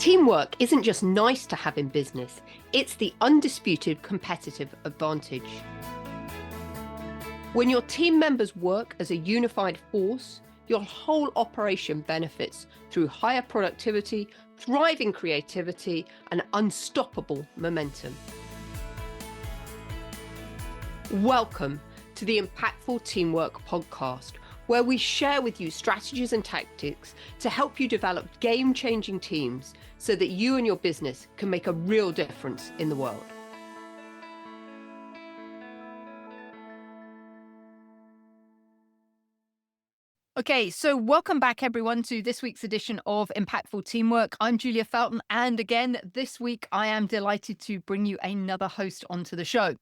Teamwork isn't just nice to have in business, it's the undisputed competitive advantage. When your team members work as a unified force, your whole operation benefits through higher productivity, thriving creativity, and unstoppable momentum. Welcome to the Impactful Teamwork Podcast, where we share with you strategies and tactics to help you develop game-changing teams so that you and your business can make a real difference in the world. Okay, so welcome back everyone to this week's edition of Impactful Teamwork. I'm Julia Felton, and again, this week I am delighted to bring you another host onto the show.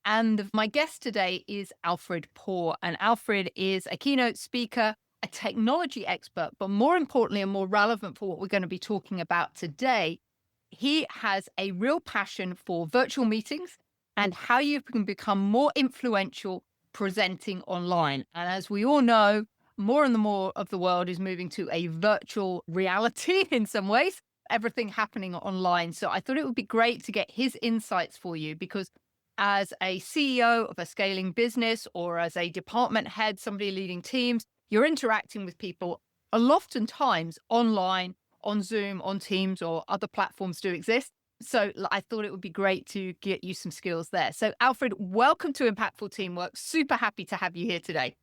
And my guest today is Alfred Poor, and Alfred is a keynote speaker, a technology expert, but more importantly and more relevant for what we're going to be talking about today, he has a real passion for virtual meetings and how you can become more influential presenting online. And as we all know, more and more of the world is moving to a virtual reality in some ways, everything happening online. So I thought it would be great to get his insights for you, because as a CEO of a scaling business or as a department head, somebody leading teams, you're interacting with people a lot of times online, on Zoom, on Teams, or other platforms do exist. So I thought it would be great to get you some skills there. So Alfred, welcome to Impactful Teamwork. Super happy to have you here today.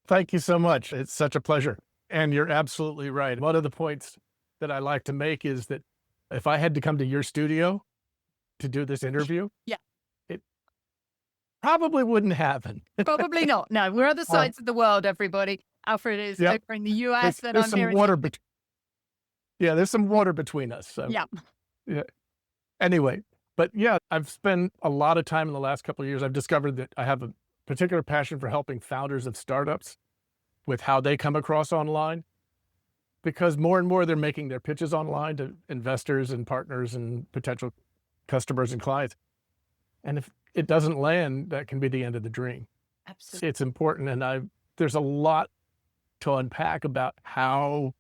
Thank you so much. It's such a pleasure. And you're absolutely right. One of the points that I like to make is that if I had to come to your studio to do this interview, it probably wouldn't happen. Probably not. No, we're other sides of the world, everybody. Alfred is over in the US, and I'm here in England. There's some water between us. So. Yeah. Anyway, but I've spent a lot of time in the last couple of years. I've discovered that I have a particular passion for helping founders of startups with how they come across online, because more and more they're making their pitches online to investors and partners and potential customers and clients. And if it doesn't land, that can be the end of the dream. Absolutely. It's important. And there's a lot to unpack about how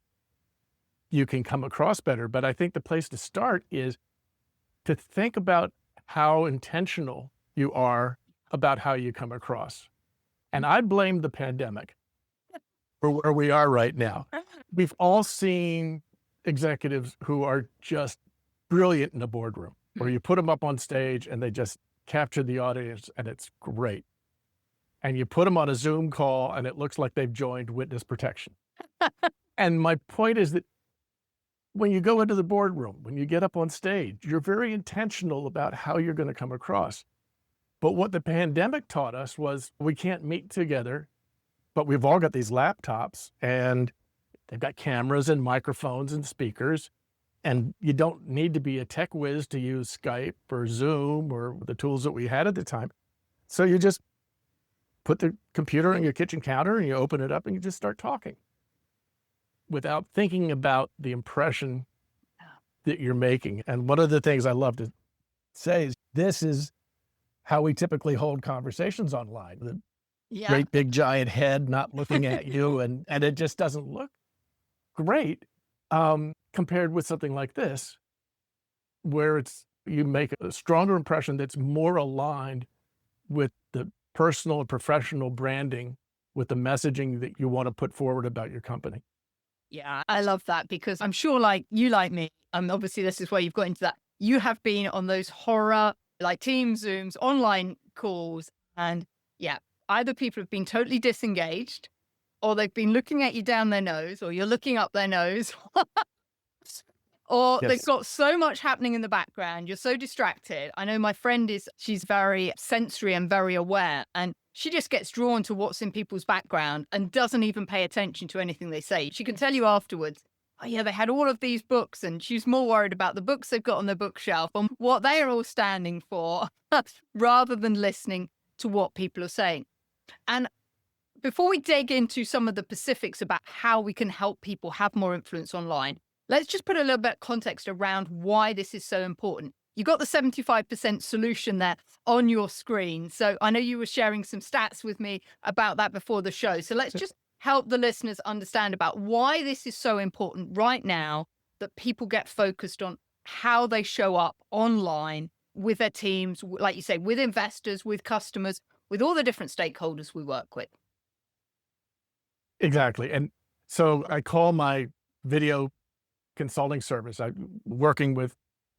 you can come across better. But I think the place to start is to think about how intentional you are about how you come across. And I blame the pandemic for where we are right now. We've all seen executives who are just brilliant in a boardroom, where you put them up on stage and they just capture the audience and it's great. And you put them on a Zoom call and it looks like they've joined witness protection. And my point is that when you go into the boardroom, when you get up on stage, you're very intentional about how you're going to come across. But what the pandemic taught us was we can't meet together, but we've all got these laptops and they've got cameras and microphones and speakers, and you don't need to be a tech whiz to use Skype or Zoom or the tools that we had at the time. So you just put the computer on your kitchen counter and you open it up and you just start talking without thinking about the impression that you're making. And one of the things I love to say is this is how we typically hold conversations online. The great big giant head not looking at you, and it just doesn't look great compared with something like this, where you make a stronger impression that's more aligned with the personal and professional branding, with the messaging that you want to put forward about your company. Yeah, I love that, because I'm sure like you, like me, obviously this is where you've got into that. You have been on those horror like Teams, Zooms, online calls, and either people have been totally disengaged, or they've been looking at you down their nose, or you're looking up their nose, or they've got so much happening in the background. You're so distracted. I know my friend she's very sensory and very aware, and she just gets drawn to what's in people's background and doesn't even pay attention to anything they say. She can tell you afterwards, oh yeah, they had all of these books, and she's more worried about the books they've got on their bookshelf and what they are all standing for rather than listening to what people are saying. And before we dig into some of the specifics about how we can help people have more influence online, let's just put a little bit of context around why this is so important. You got the 75% solution there on your screen. So I know you were sharing some stats with me about that before the show. So let's just help the listeners understand about why this is so important right now, that people get focused on how they show up online with their teams, like you say, with investors, with customers, with all the different stakeholders we work with? Exactly. And so I call my video consulting service. I'm working with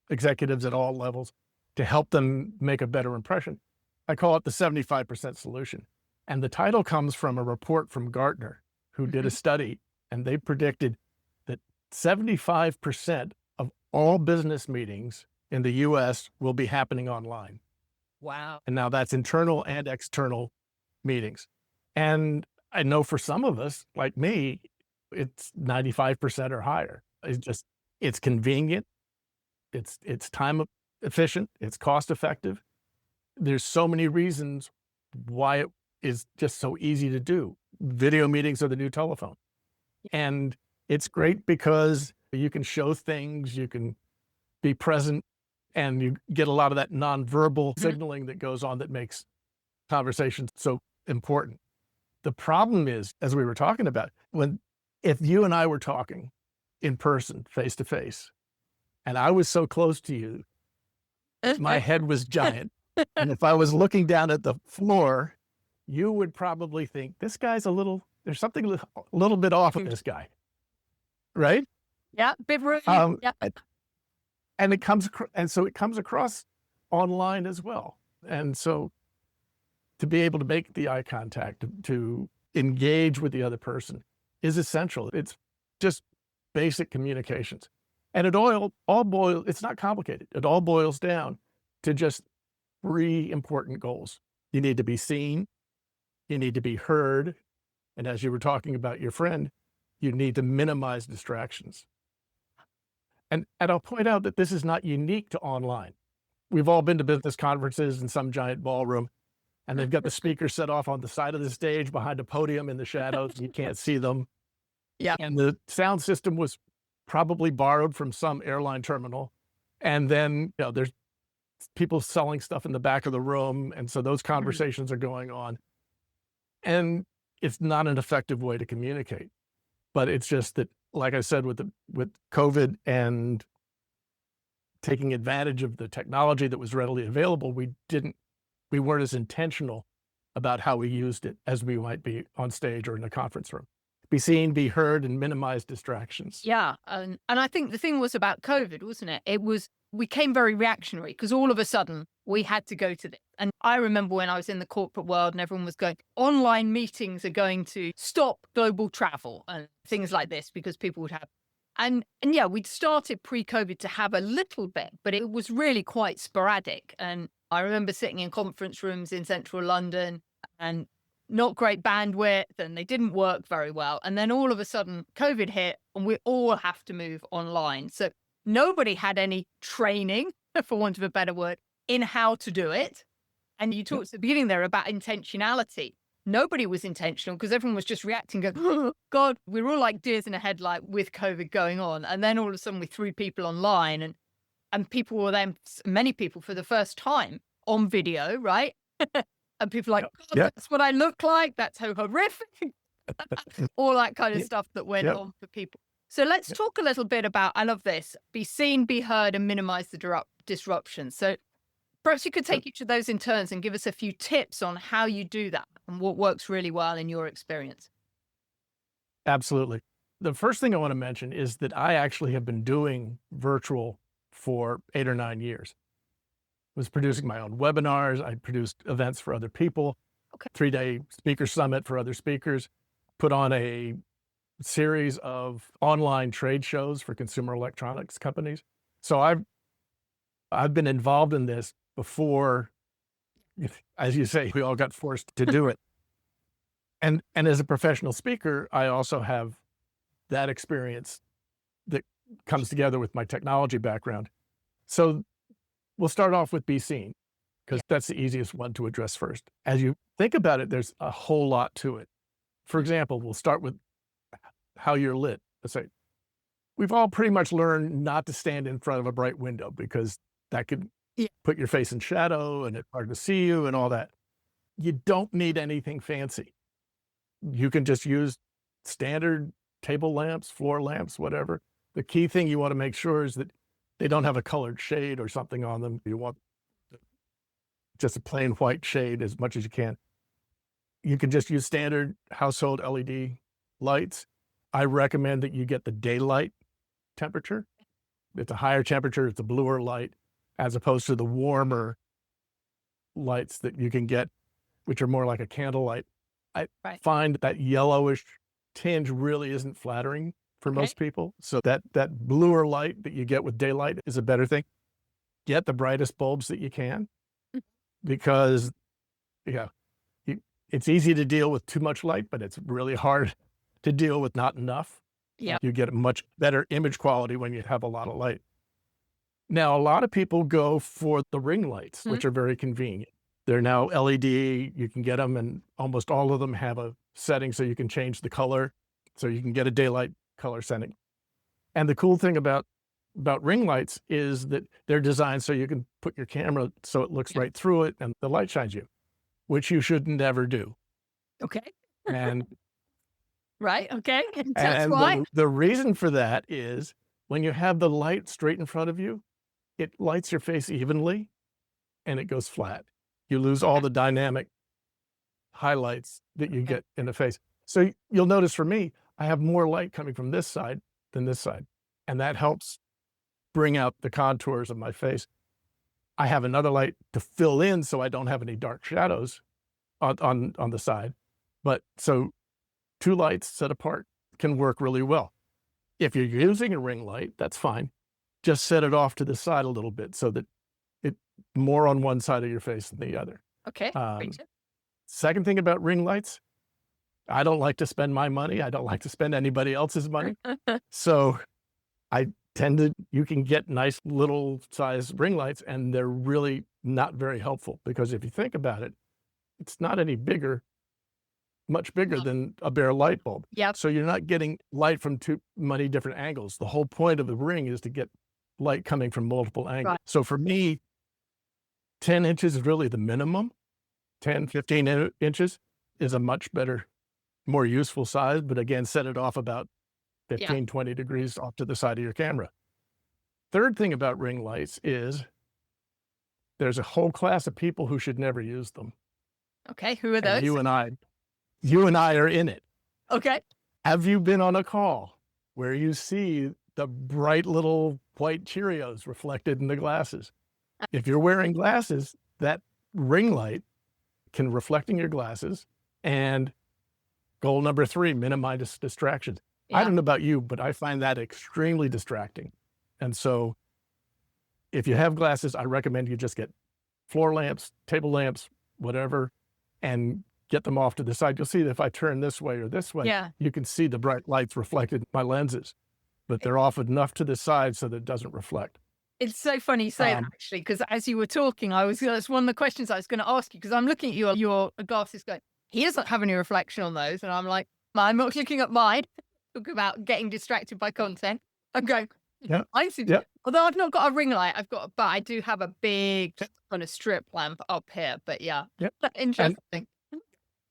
executives at all levels to help them make a better impression. I call it the 75% solution. And the title comes from a report from Gartner, who did a study, and they predicted that 75% of all business meetings in the US will be happening online. Wow. And now that's internal and external meetings. And I know for some of us, like me, it's 95% or higher. It's convenient. It's time efficient. It's cost effective. There's so many reasons why it is just so easy to do. Video meetings are the new telephone. And it's great because you can show things, you can be present, and you get a lot of that nonverbal signaling that goes on that makes conversations so important. The problem is, as we were talking about, if you and I were talking in person, face to face, and I was so close to you, my head was giant. And if I was looking down at the floor, you would probably think, there's something a little bit off with this guy. Right? Yeah. Bit rude. And so it comes across online as well. And so to be able to make the eye contact, to engage with the other person is essential. It's just basic communications. And it's not complicated. It all boils down to just 3 important goals. You need to be seen, you need to be heard, and as you were talking about your friend, you need to minimize distractions. And I'll point out that this is not unique to online. We've all been to business conferences in some giant ballroom, and they've got the speakers set off on the side of the stage behind a podium in the shadows. You can't see them. Yeah. And the sound system was probably borrowed from some airline terminal. And then, there's people selling stuff in the back of the room. And so those conversations are going on. And it's not an effective way to communicate. But it's just that, like I said, with COVID and taking advantage of the technology that was readily available, we weren't as intentional about how we used it as we might be on stage or in a conference room. Be seen, be heard, and minimize distractions. Yeah. And I think the thing was about COVID, wasn't it? We came very reactionary because all of a sudden we had to go to this. And I remember when I was in the corporate world and everyone was going, online meetings are going to stop global travel and things like this because people would have. And yeah, we'd started pre-COVID to have a little bit, but it was really quite sporadic. And I remember sitting in conference rooms in central London and not great bandwidth, and they didn't work very well. And then all of a sudden COVID hit and we all have to move online. So nobody had any training, for want of a better word, in how to do it. And you talked at the beginning there about intentionality. Nobody was intentional because everyone was just reacting, going, oh, God, we're all like deers in a headlight with COVID going on. And then all of a sudden we threw people online and people were then, many people for the first time on video, right? And people like, God, that's what I look like. That's so horrific. All that kind of stuff that went on for people. So let's talk a little bit about, I love this, be seen, be heard, and minimize the disruption. So perhaps you could take each of those in turns and give us a few tips on how you do that and what works really well in your experience. Absolutely. The first thing I want to mention is that I actually have been doing virtual for 8 or 9 years. I was producing my own webinars. I produced events for other people, 3-day speaker summit for other speakers, put on a series of online trade shows for consumer electronics companies. So I've been involved in this before, as you say, we all got forced to do it. And as a professional speaker, I also have that experience that comes together with my technology background. So we'll start off with be seen, because that's the easiest one to address first. As you think about it, there's a whole lot to it. For example, we'll start with how you're lit. Let's say we've all pretty much learned not to stand in front of a bright window because that could put your face in shadow and it's hard to see you and all that. You don't need anything fancy. You can just use standard table lamps, floor lamps, whatever. The key thing you want to make sure is that they don't have a colored shade or something on them. You want just a plain white shade as much as you can. You can just use standard household LED lights. I recommend that you get the daylight temperature. It's a higher temperature, it's a bluer light, as opposed to the warmer lights that you can get, which are more like a candlelight. I find that yellowish tinge really isn't flattering for most people. So that bluer light that you get with daylight is a better thing. Get the brightest bulbs that you can, because it's easy to deal with too much light, but it's really hard to deal with not enough. Yeah. You get a much better image quality when you have a lot of light. Now, a lot of people go for the ring lights, which are very convenient. They're now LED, you can get them, and almost all of them have a setting so you can change the color, so you can get a daylight color setting. And the cool thing about ring lights is that they're designed so you can put your camera so it looks right through it and the light shines you, which you should never do. Okay. And right. Okay. That's and why. the reason for that is when you have the light straight in front of you, it lights your face evenly and it goes flat. You lose all the dynamic highlights that you get in the face. So you'll notice for me, I have more light coming from this side than this side. And that helps bring out the contours of my face. I have another light to fill in so I don't have any dark shadows on the side. But so 2 lights set apart can work really well. If you're using a ring light, that's fine. Just set it off to the side a little bit so that it's more on one side of your face than the other. Okay. Second thing about ring lights, I don't like to spend my money. I don't like to spend anybody else's money. So I tend to, you can get nice little size ring lights and they're really not very helpful, because if you think about it, it's not any bigger, much bigger than a bare light bulb. Yep. So you're not getting light from too many different angles. The whole point of the ring is to get light coming from multiple angles. Right. So for me, 10 inches is really the minimum. 10, 15 inches is a much better, more useful size. But again, set it off about 15, 20 degrees off to the side of your camera. Third thing about ring lights is there's a whole class of people who should never use them. Okay. Who are those? And you and I are in it. Okay. Have you been on a call where you see the bright little white Cheerios reflected in the glasses? If you're wearing glasses, that ring light can reflect in your glasses. And goal number 3, minimize distractions. I don't know about you, but I find that extremely distracting. And so if you have glasses, I recommend you just get floor lamps, table lamps, whatever, and get them off to the side. You'll see that if I turn this way or this way, you can see the bright lights reflected in my lenses, but they're off enough to the side so that it doesn't reflect. It's so funny you say that, actually, because as you were talking, that's one of the questions I was going to ask you, because I'm looking at your glasses going, he doesn't have any reflection on those. And I'm like, I'm not looking at mine. Talk about getting distracted by content. I'm going, although I've not got a ring light, but I do have a big kind of strip lamp up here. But interesting.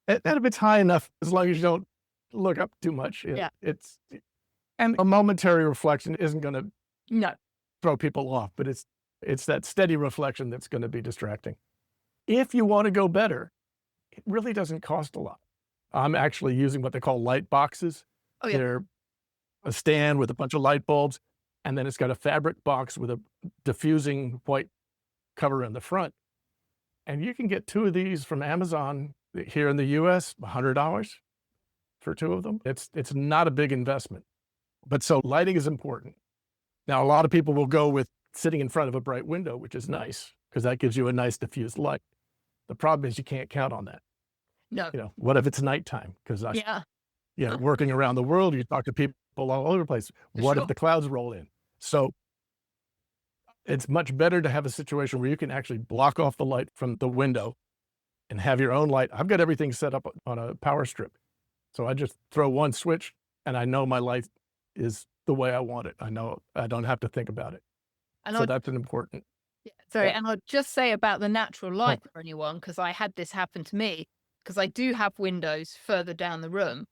And if it's high enough, as long as you don't look up too much, and a momentary reflection isn't going to throw people off, but it's that steady reflection that's going to be distracting. If you want to go better, it really doesn't cost a lot. I'm actually using what they call light boxes. They're a stand with a bunch of light bulbs, and then it's got a fabric box with a diffusing white cover in the front. And you can get 2 of these from Amazon here in the US, $100 for 2 of them. It's not a big investment, but so lighting is important. Now, a lot of people will go with sitting in front of a bright window, which is nice because that gives you a nice diffused light. The problem is you can't count on that. No. What if it's nighttime? Because working around the world, you talk to people all over the place. What if the clouds roll in? So it's much better to have a situation where you can actually block off the light from the window and have your own light. I've got everything set up on a power strip. So I just throw one switch and I know my light is the way I want it. I know I don't have to think about it. And so that's an important. And I'll just say about the natural light for anyone, because I had this happen to me, because I do have windows further down the room.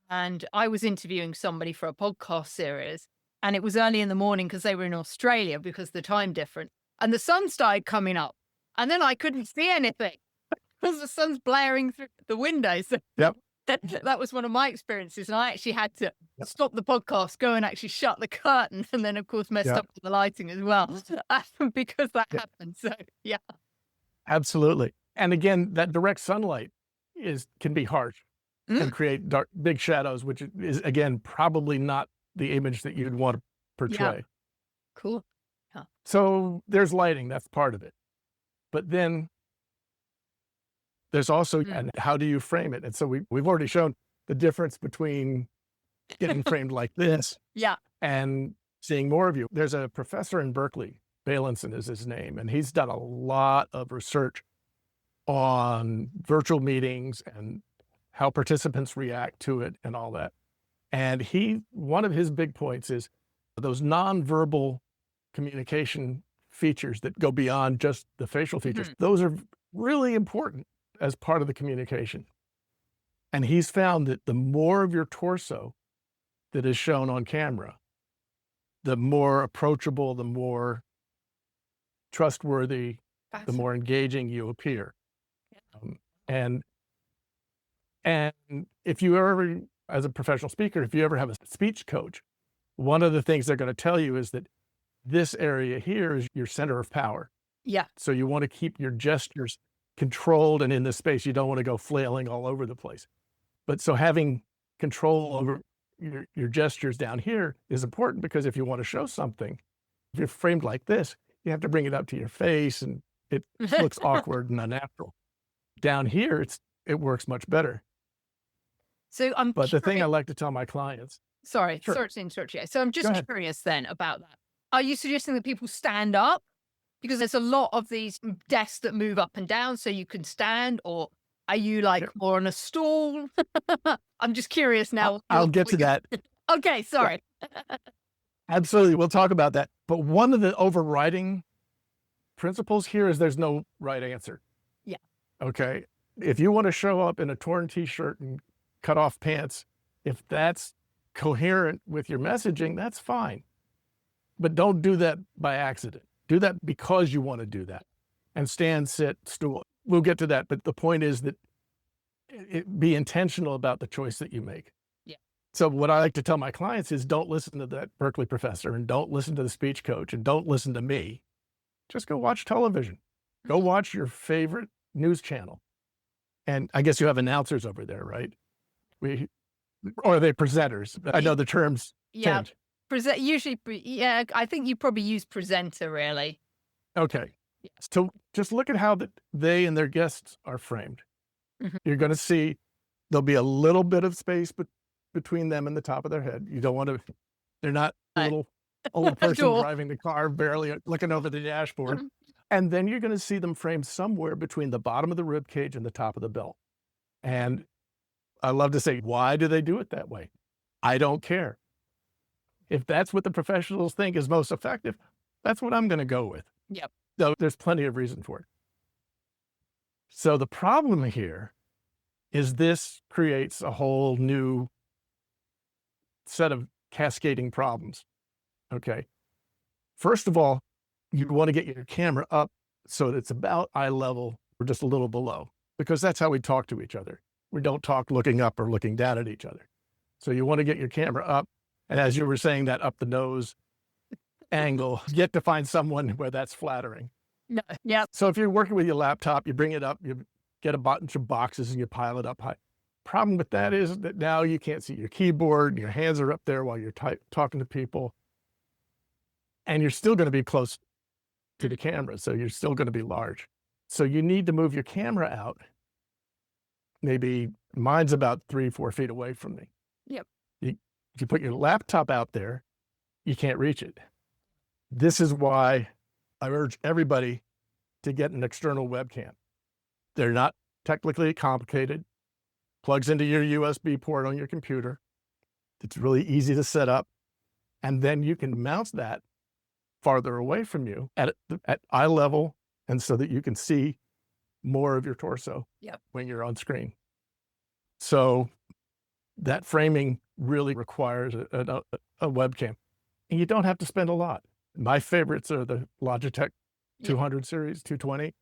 And I was interviewing somebody for a podcast series, and it was early in the morning because they were in Australia because the time difference. And the sun started coming up, and then I couldn't see anything because the sun's blaring through the window. So Yep. that was one of my experiences. And I actually had to Yep. stop the podcast, go and actually shut the curtain, and then, of course, messed Yeah. up with the lighting as well because that Yeah. happened. So, yeah. Absolutely. And again, that direct sunlight can be harsh and Mm. create big shadows, which is, again, probably not the image that you'd want to portray. Cool. Yeah. So there's lighting, that's part of it. But then there's also, and how do you frame it? And so we've already shown the difference between getting framed like this Yeah. and seeing more of you. There's a professor in Berkeley, Balanson is his name, and he's done a lot of research on virtual meetings and how participants react to it and all that. And one of his big points is those nonverbal communication features that go beyond just the facial features. Those are really important as part of the communication. And he's found that the more of your torso that is shown on camera, the more approachable, the more trustworthy, the more engaging you appear. And if you ever, as a professional speaker, if you ever have a speech coach, one of the things they're going to tell you is that this area here is your center of power. Yeah. So you want to keep your gestures controlled and in this space. You don't want to go flailing all over the place. But so having control over your gestures down here is important, because if you want to show something, if you're framed like this, you have to bring it up to your face and it looks awkward and unnatural. Down here, it works much better. So But the thing I like to tell my clients. Sorry Sure. to interrupt you. So I'm Go just ahead. curious then about that. Are you suggesting that people stand up? Because there's a lot of these desks that move up and down so you can stand, or are you like more on a stool? I'm just curious now. I'll get to that. Okay, sorry. Absolutely. We'll talk about that. But one of the overriding principles here is there's no right answer. Yeah. Okay. If you want to show up in a torn t-shirt and cut off pants, if that's coherent with your messaging, that's fine. But don't do that by accident. Do that because you want to do that. And stand, sit, stool. We'll get to that. But the point is that be intentional about the choice that you make. Yeah. So what I like to tell my clients is don't listen to that Berkeley professor and don't listen to the speech coach and don't listen to me. Just go watch television. Go watch your favorite news channel. And I guess you have announcers over there, right? Or are they presenters? I know the terms change. Usually, I think you probably use presenter, really. Okay. So just look at how they and their guests are framed. You're going to see there'll be a little bit of space between them and the top of their head. You don't want to, they're not a little old person driving the car, barely looking over the dashboard. And then you're going to see them framed somewhere between the bottom of the rib cage and the top of the belt. And I love to say, why do they do it that way? I don't care. If that's what the professionals think is most effective, that's what I'm going to go with. Yep. So there's plenty of reason for it. So the problem here is this creates a whole new set of cascading problems. Okay. First of all, you'd want to get your camera up so that it's about eye level or just a little below, because that's how we talk to each other. We don't talk looking up or looking down at each other. So you want to get your camera up. And as you were saying, that up the nose angle, get to find someone where that's flattering. No. Yeah. So if you're working with your laptop, you bring it up, you get a bunch of boxes and you pile it up high. Problem with that is that now you can't see your keyboard, your hands are up there while you're talking to people, and you're still going to be close to the camera. So you're still going to be large. So you need to move your camera out. Maybe mine's about 3-4 feet away from me. Yep. If you put your laptop out there, you can't reach it. This is why I urge everybody to get an external webcam. They're not technically complicated. Plugs into your USB port on your computer. It's really easy to set up. And then you can mount that farther away from you at eye level, and so that you can see more of your torso when you're on screen. So that framing really requires a webcam. and you don't have to spend a lot. My favorites are the Logitech Yeah. 200 series, 220,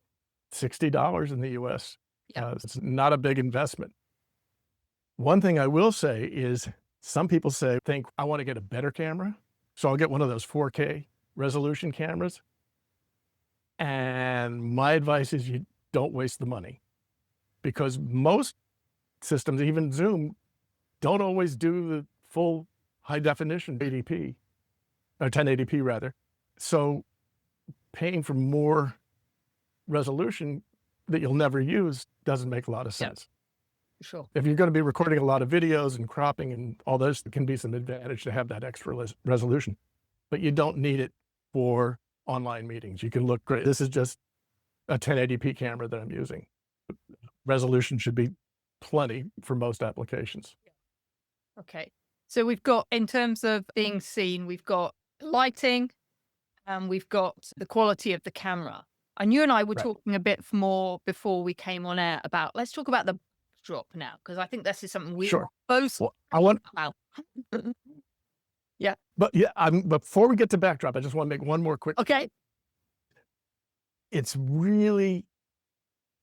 $60 in the US. Yeah. It's not a big investment. One thing I will say is some people think I want to get a better camera, so I'll get one of those 4K resolution cameras. And my advice is you don't waste the money, because most systems, even Zoom, don't always do the full high definition 80p or 1080p rather. So paying for more resolution that you'll never use doesn't make a lot of sense. Sure. If you're going to be recording a lot of videos and cropping and all those, it can be some advantage to have that extra resolution, but you don't need it for online meetings. You can look great. This is just a 1080p camera that I'm using. Resolution should be plenty for most applications. Okay. So we've got, in terms of being seen, we've got lighting and we've got the quality of the camera. And you and I were Right. talking a bit more before we came on air about, let's talk about the backdrop now, because I think this is something we Sure. both Well, I want, about. but yeah, before we get to backdrop, I just want to make one more quick. Okay. It's really,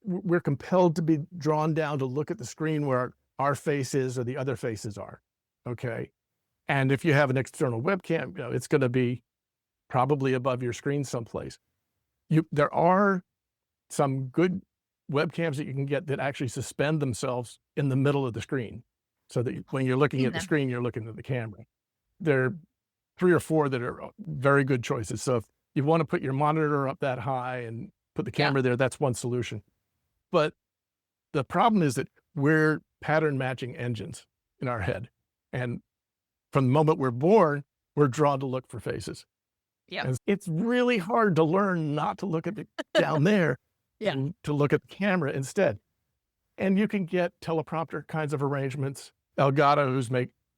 we're compelled to be drawn down to look at the screen where our face is or the other faces are. Okay. And if you have an external webcam, it's going to be probably above your screen someplace. There are some good webcams that you can get that actually suspend themselves in the middle of the screen, so that when you're looking at the screen, you're looking at the camera. There are 3 or 4 that are very good choices. So if you want to put your monitor up that high and put the camera there, that's one solution. But the problem is that we're pattern matching engines in our head. And from the moment we're born, we're drawn to look for faces. Yeah. And it's really hard to learn not to look at down there and to look at the camera instead. And you can get teleprompter kinds of arrangements. Elgato, who's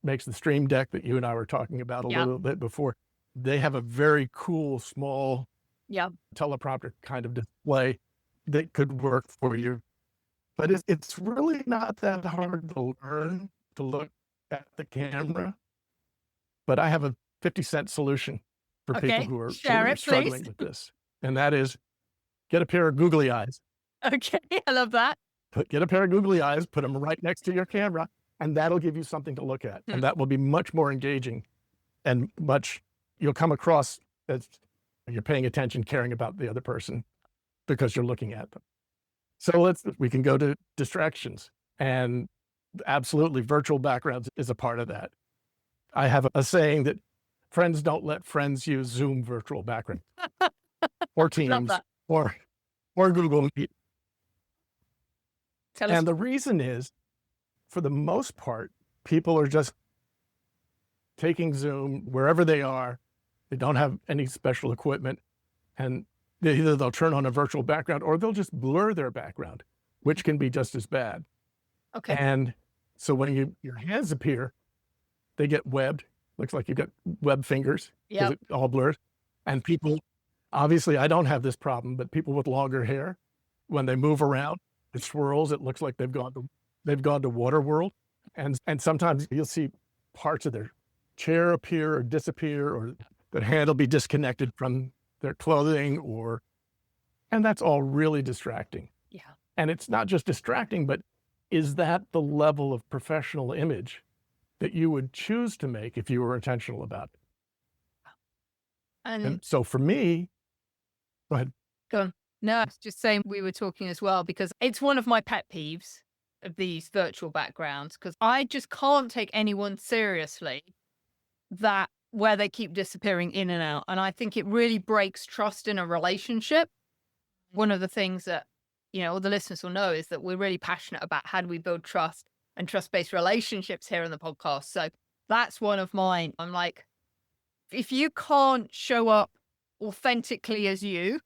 makes the Stream Deck that you and I were talking about a little bit before, they have a very cool, small teleprompter kind of display that could work for you. But it's really not that hard to learn to look at the camera. But I have a 50-cent solution for people who are really struggling with this. And that is, get a pair of googly eyes. Okay, I love that. Get a pair of googly eyes, put them right next to your camera, and that'll give you something to look at. And that will be much more engaging and you'll come across as you're paying attention, caring about the other person because you're looking at them. So we can go to distractions, and absolutely virtual backgrounds is a part of that. I have a saying that friends don't let friends use Zoom virtual background or Teams or Google Meet. And the reason is, for the most part, people are just taking Zoom wherever they are. They don't have any special equipment, and either they'll turn on a virtual background or they'll just blur their background, which can be just as bad. Okay. And so when your hands appear, they get webbed. Looks like you've got web fingers because it all blurs. And people, obviously I don't have this problem, but people with longer hair, when they move around, it swirls. It looks like they've gone to Waterworld. And sometimes you'll see parts of their chair appear or disappear, or their hand will be disconnected from their clothing, and that's all really distracting. Yeah. And it's not just distracting, but is that the level of professional image that you would choose to make if you were intentional about it? And so for me, go ahead. Go on. No, I was just saying, we were talking as well, because it's one of my pet peeves of these virtual backgrounds, because I just can't take anyone seriously where they keep disappearing in and out. And I think it really breaks trust in a relationship. One of the things that, all the listeners will know is that we're really passionate about how do we build trust and trust-based relationships here on the podcast. So that's one of mine. I'm like, if you can't show up authentically as you,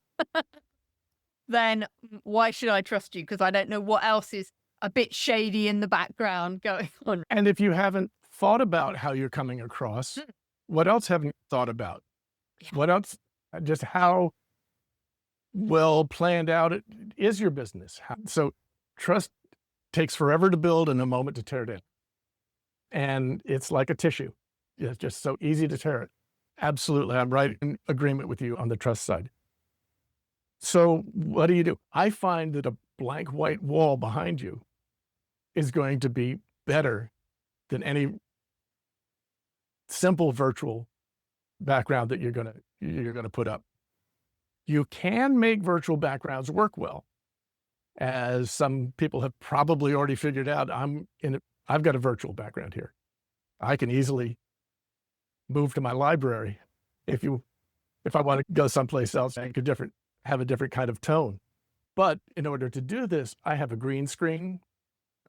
then why should I trust you? Because I don't know what else is a bit shady in the background going on. And if you haven't thought about how you're coming across, what else haven't you thought about? Yeah. What else, just how well planned out it is your business. So trust takes forever to build and a moment to tear down. And it's like a tissue. It's just so easy to tear it. Absolutely. I'm right in agreement with you on the trust side. So what do? I find that a blank white wall behind you is going to be better than any simple virtual background that you're gonna put up. You can make virtual backgrounds work well, as some people have probably already figured out. I've got a virtual background here. I can easily move to my library if I want to go someplace else and have a different kind of tone. But in order to do this, I have a green screen,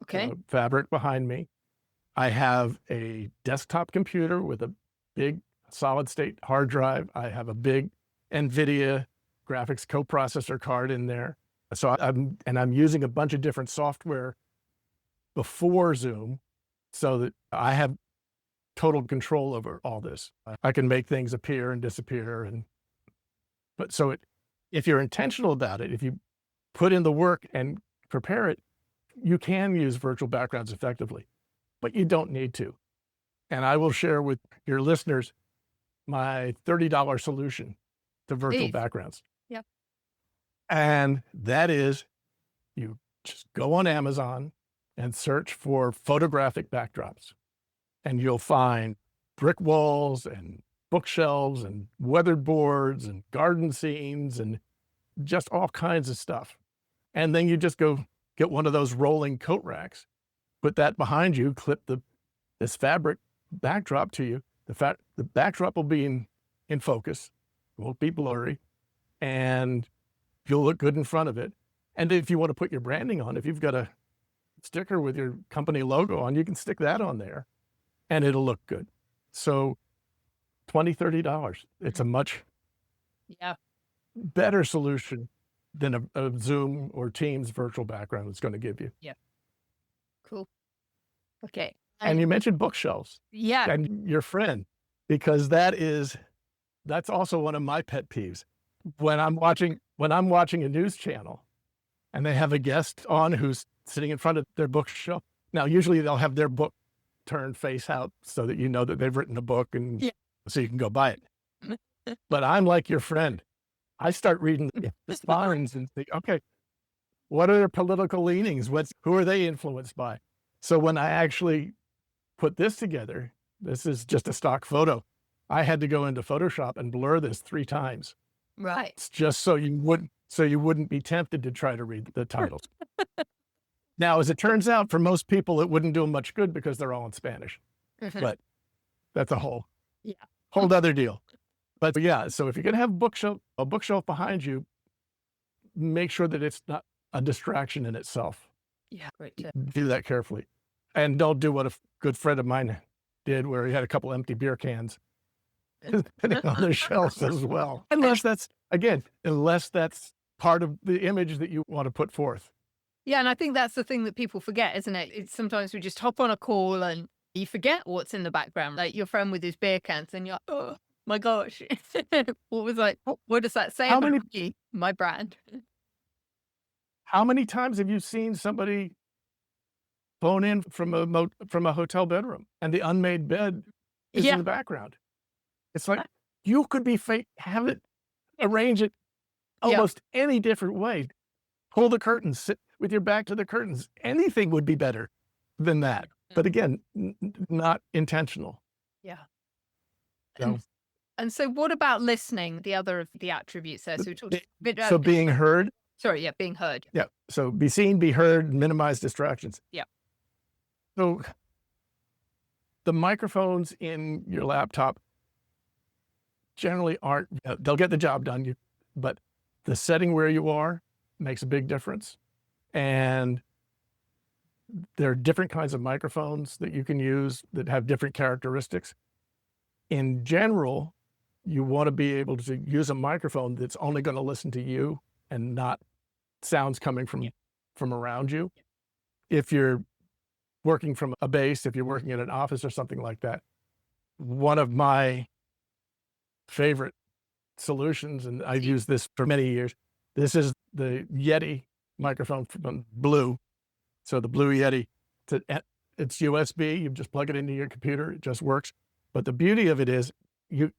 Okay. fabric behind me. I have a desktop computer with a big solid state hard drive. I have a big NVIDIA graphics coprocessor card in there. So I'm using a bunch of different software before Zoom so that I have total control over all this. I can make things appear and disappear. If you're intentional about it, if you put in the work and prepare it, you can use virtual backgrounds effectively, but you don't need to. And I will share with your listeners my $30 solution to virtual Please. backgrounds. Yep. And that is, you just go on Amazon and search for photographic backdrops, and you'll find brick walls and bookshelves and weathered boards and garden scenes and just all kinds of stuff. And then you just go get one of those rolling coat racks, put that behind you, clip this fabric backdrop to you. The backdrop will be in focus, won't be blurry, and you'll look good in front of it. And if you want to put your branding on, if you've got a sticker with your company logo on, you can stick that on there and it'll look good. So $20, $30. It's a much better solution than a Zoom or Teams virtual background is going to give you. Yeah. Cool. Okay. And you mentioned bookshelves. Yeah. And your friend, because that's also one of my pet peeves. When I'm watching a news channel and they have a guest on who's sitting in front of their bookshelf. Now, usually they'll have their book turned face out so that you know that they've written a book and so you can go buy it. But I'm like your friend. I start reading the spines and think, okay, what are their political leanings? Who are they influenced by? So when I actually put this together, this is just a stock photo. I had to go into Photoshop and blur this 3 times. Right. It's just so you wouldn't be tempted to try to read the titles. Now, as it turns out, for most people, it wouldn't do them much good because they're all in Spanish. But that's a whole other deal. But yeah, so if you're going to have a bookshelf behind you, make sure that it's not a distraction in itself. Yeah, great tip. Do that carefully. And don't do what a good friend of mine did, where he had a couple empty beer cans sitting on the shelves as well. Unless that's part of the image that you want to put forth. Yeah, and I think that's the thing that people forget, isn't it? It's sometimes we just hop on a call and you forget what's in the background. Like your friend with his beer cans, and you're like, oh my gosh, what does that say about me, my brand? How many times have you seen somebody phone in from a hotel bedroom and the unmade bed is in the background? It's like, you could be have it, arrange it almost any different way. Pull the curtains, sit with your back to the curtains. Anything would be better than that. But again, not intentional. Yeah. So, and so what about listening, the other of the attributes there? So we talked a bit about being heard. Sorry, being heard. Yeah. So be seen, be heard, minimize distractions. Yeah. So the microphones in your laptop generally they'll get the job done, but the setting where you are makes a big difference. And there are different kinds of microphones that you can use that have different characteristics. In general, you want to be able to use a microphone that's only going to listen to you and not sounds coming from around you. If you're working from a base, if you're working in an office or something like that, one of my favorite solutions, and I've used this for many years, this is the Yeti microphone from Blue. So the Blue Yeti, it's USB. You just plug it into your computer. It just works. But the beauty of it is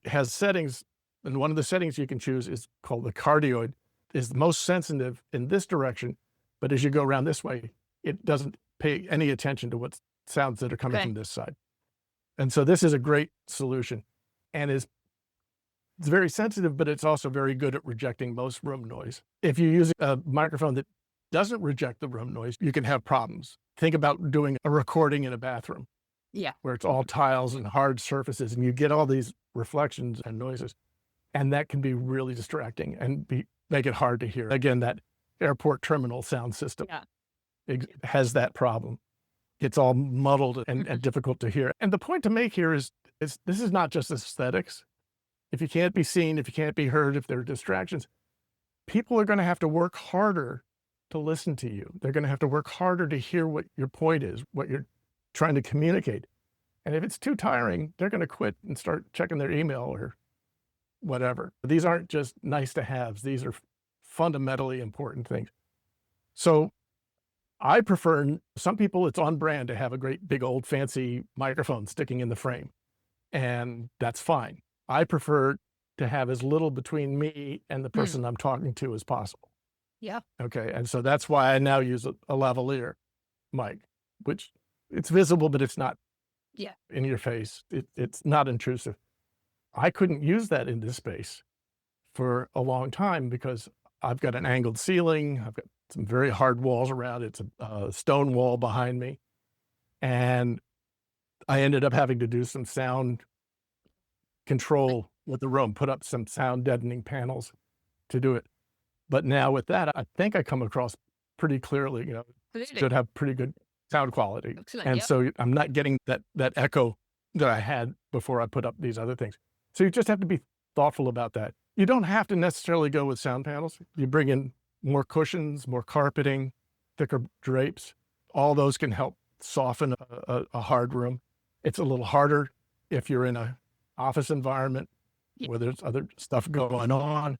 has settings, and one of the settings you can choose is called the cardioid, is the most sensitive in this direction, but as you go around this way, it doesn't pay any attention to what sounds that are coming from this side. And so this is a great solution, and it's very sensitive, but it's also very good at rejecting most room noise. If you use a microphone that doesn't reject the room noise, you can have problems. Think about doing a recording in a bathroom. Yeah. Where it's all tiles and hard surfaces, and you get all these reflections and noises. And that can be really distracting and make it hard to hear. Again, that airport terminal sound system has that problem. It's all muddled and difficult to hear. And the point to make here is this is not just aesthetics. If you can't be seen, if you can't be heard, if there are distractions, people are going to have to work harder to listen to you. They're going to have to work harder to hear what your point is, what you're trying to communicate. And if it's too tiring, they're going to quit and start checking their email or whatever. These aren't just nice to haves. These are fundamentally important things. So I prefer, some people, it's on brand to have a great big old fancy microphone sticking in the frame, and that's fine. I prefer to have as little between me and the person I'm talking to as possible. Yeah. Okay. And so that's why I now use a lavalier mic, which it's visible, but it's not in your face. It's not intrusive. I couldn't use that in this space for a long time because I've got an angled ceiling. I've got some very hard walls around. It's a stone wall behind me. And I ended up having to do some sound control with the room, put up some sound deadening panels to do it. But now with that, I think I come across pretty clearly, should have pretty good sound quality. Excellent, and so I'm not getting that echo that I had before I put up these other things. So you just have to be thoughtful about that. You don't have to necessarily go with sound panels. You bring in more cushions, more carpeting, thicker drapes. All those can help soften a hard room. It's a little harder if you're in a office environment where there's other stuff going on,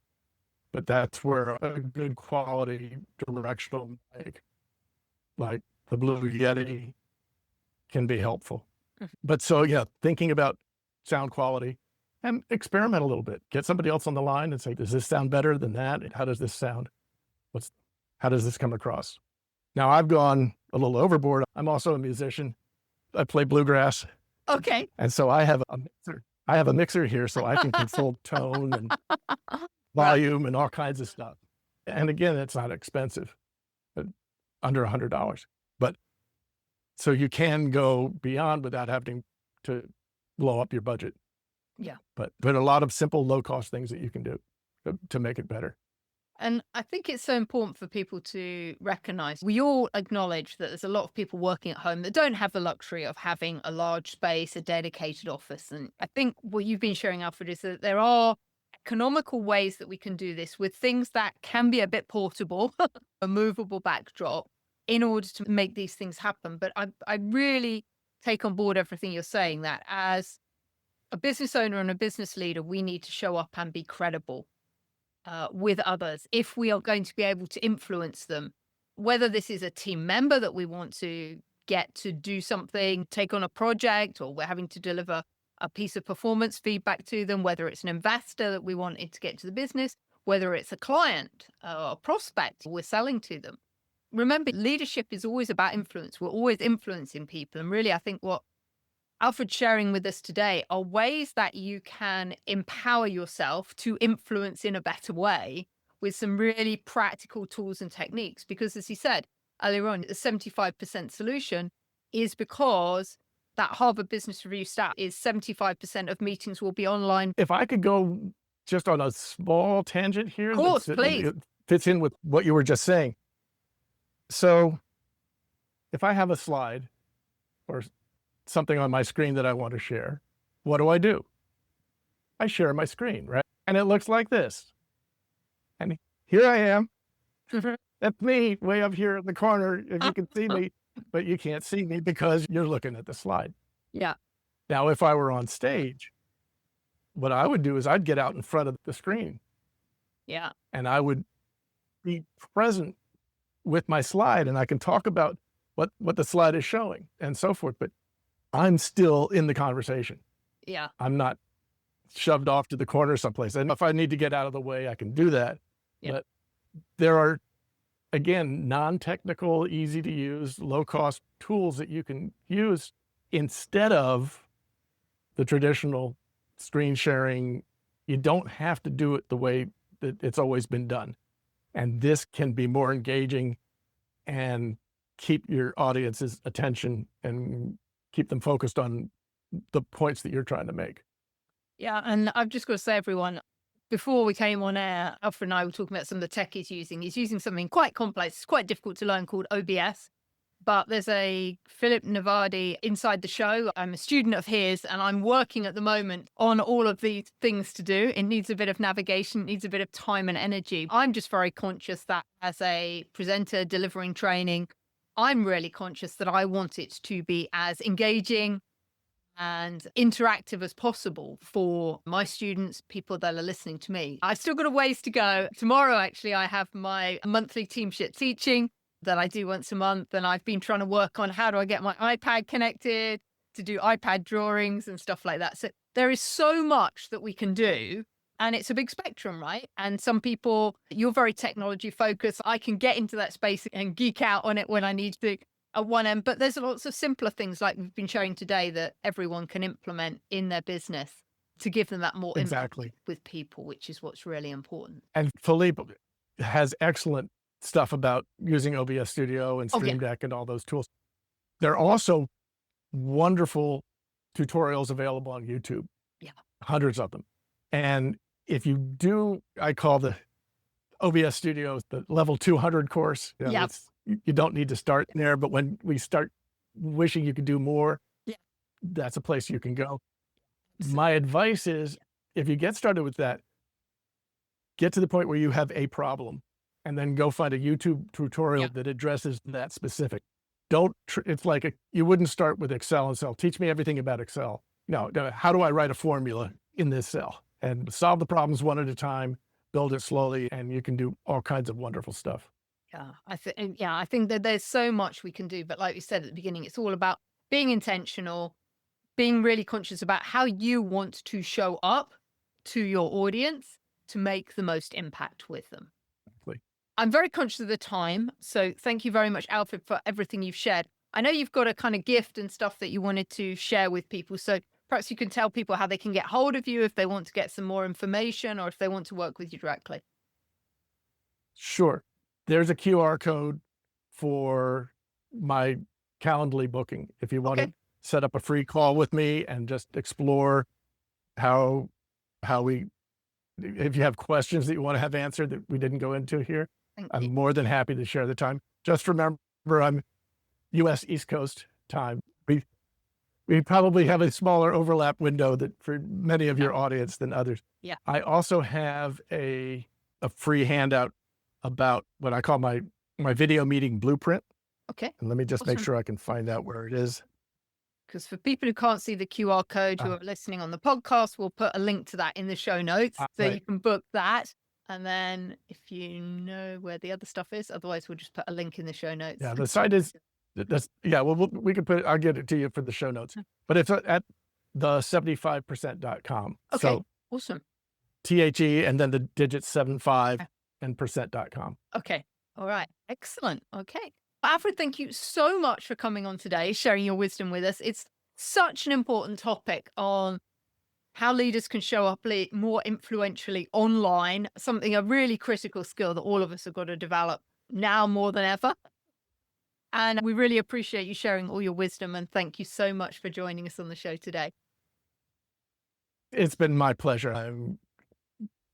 but that's where a good quality directional mic like the Blue Yeti can be helpful. But so, thinking about sound quality and experiment a little bit. Get somebody else on the line and say, does this sound better than that? How does this sound? How does this come across? Now, I've gone a little overboard. I'm also a musician. I play bluegrass. Okay. And so I have a mixer. I have a mixer here so I can control tone and volume and all kinds of stuff. And again, it's not expensive, under $100. But so you can go beyond without having to blow up your budget. Yeah. But a lot of simple, low-cost things that you can do to make it better. And I think it's so important for people to recognize, we all acknowledge that there's a lot of people working at home that don't have the luxury of having a large space, a dedicated office. And I think what you've been sharing, Alfred, is that there are economical ways that we can do this with things that can be a bit portable, a movable backdrop, in order to make these things happen. But I really take on board everything you're saying, that as a business owner and a business leader, we need to show up and be credible with others if we are going to be able to influence them, whether this is a team member that we want to get to do something, take on a project, or we're having to deliver a piece of performance feedback to them, whether it's an investor that we wanted to get to the business, whether it's a client or a prospect we're selling to them. Remember, leadership is always about influence. We're always influencing people. And really, I think what Alfred's sharing with us today are ways that you can empower yourself to influence in a better way with some really practical tools and techniques. Because as he said earlier on, the 75% solution is because that Harvard Business Review stat is 75% of meetings will be online. If I could go just on a small tangent here. Of course, please. It fits in with what you were just saying. So if I have a slide or something on my screen that I want to share, what do? I share my screen, right? And it looks like this. And here I am. That's me way up here in the corner, if you can see me, but you can't see me because you're looking at the slide. Yeah. Now, if I were on stage, what I would do is I'd get out in front of the screen. Yeah. And I would be present with my slide, and I can talk about what the slide is showing and so forth, but I'm still in the conversation. Yeah. I'm not shoved off to the corner someplace. And if I need to get out of the way, I can do that. Yep. But there are, again, non-technical, easy to use, low cost tools that you can use instead of the traditional screen sharing. You don't have to do it the way that it's always been done. And this can be more engaging and keep your audience's attention and keep them focused on the points that you're trying to make. Yeah, and I've just got to say, everyone, before we came on air, Alfred and I were talking about some of the tech he's using. He's using something quite complex. It's quite difficult to learn, called OBS. But there's a Philip Navadi inside the show. I'm a student of his, and I'm working at the moment on all of these things to do. It needs a bit of navigation, it needs a bit of time and energy. I'm just very conscious that as a presenter delivering training, I'm really conscious that I want it to be as engaging and interactive as possible for my students, people that are listening to me. I've still got a ways to go. Tomorrow, actually, I have my monthly Teamship teaching that I do once a month. And I've been trying to work on how do I get my iPad connected to do iPad drawings and stuff like that. So there is so much that we can do. And it's a big spectrum, right? And some people, you're very technology focused. I can get into that space and geek out on it when I need to at one end. But there's lots of simpler things like we've been showing today that everyone can implement in their business to give them that more impact with people, which is what's really important. And Philippe has excellent stuff about using OBS Studio and Stream Deck and all those tools. There are also wonderful tutorials available on YouTube. Yeah. Hundreds of them. And if you do, I call the OBS Studio the level 200 course. You know, you don't need to start there, but when we start wishing you could do more, that's a place you can go. My advice is, if you get started with that, get to the point where you have a problem and then go find a YouTube tutorial that addresses that specific. It's like you wouldn't start with Excel and say, teach me everything about Excel. No, how do I write a formula in this cell? And solve the problems one at a time, build it slowly, and you can do all kinds of wonderful stuff. Yeah, I think that there's so much we can do. But like you said at the beginning, it's all about being intentional, being really conscious about how you want to show up to your audience to make the most impact with them. Exactly. I'm very conscious of the time. So thank you very much, Alfred, for everything you've shared. I know you've got a kind of gift and stuff that you wanted to share with people. So perhaps you can tell people how they can get hold of you if they want to get some more information or if they want to work with you directly. Sure. There's a QR code for my Calendly booking. If you want to set up a free call with me and just explore how if you have questions that you want to have answered that we didn't go into here, I'm more than happy to share the time. Just remember, I'm US East Coast time. We probably have a smaller overlap window that for many of your audience than others. Yeah. I also have a free handout about what I call my video meeting blueprint. Okay. And let me just make sure I can find out where it is. Because for people who can't see the QR code who are listening on the podcast, we'll put a link to that in the show notes so you can book that. And then if you know where the other stuff is, otherwise we'll just put a link in the show notes. Yeah, the site is, we can put it, I'll get it to you for the show notes. But it's at the75%.com. Okay, so, awesome. THE and then the digits 75 and %.com. Okay, all right, excellent. Okay. Alfred, thank you so much for coming on today, sharing your wisdom with us. It's such an important topic on how leaders can show up more influentially online, a really critical skill that all of us have got to develop now more than ever. And we really appreciate you sharing all your wisdom, and thank you so much for joining us on the show today. It's been my pleasure. I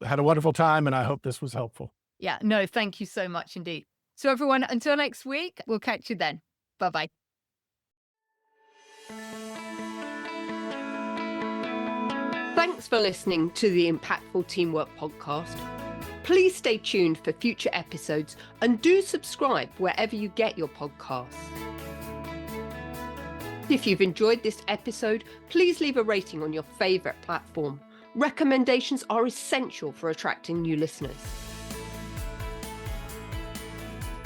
had a wonderful time, and I hope this was helpful. Yeah, no, thank you so much indeed. So everyone, until next week, we'll catch you then. Bye-bye. Thanks for listening to the Impactful Teamwork Podcast. Please stay tuned for future episodes and do subscribe wherever you get your podcasts. If you've enjoyed this episode, please leave a rating on your favorite platform. Recommendations are essential for attracting new listeners.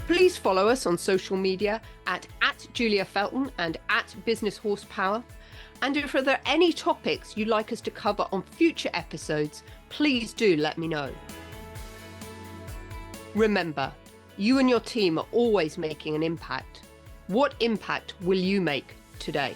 Please follow us on social media at Julia Felton and at Business Horsepower. And if there are any topics you'd like us to cover on future episodes, please do let me know. Remember, you and your team are always making an impact. What impact will you make today?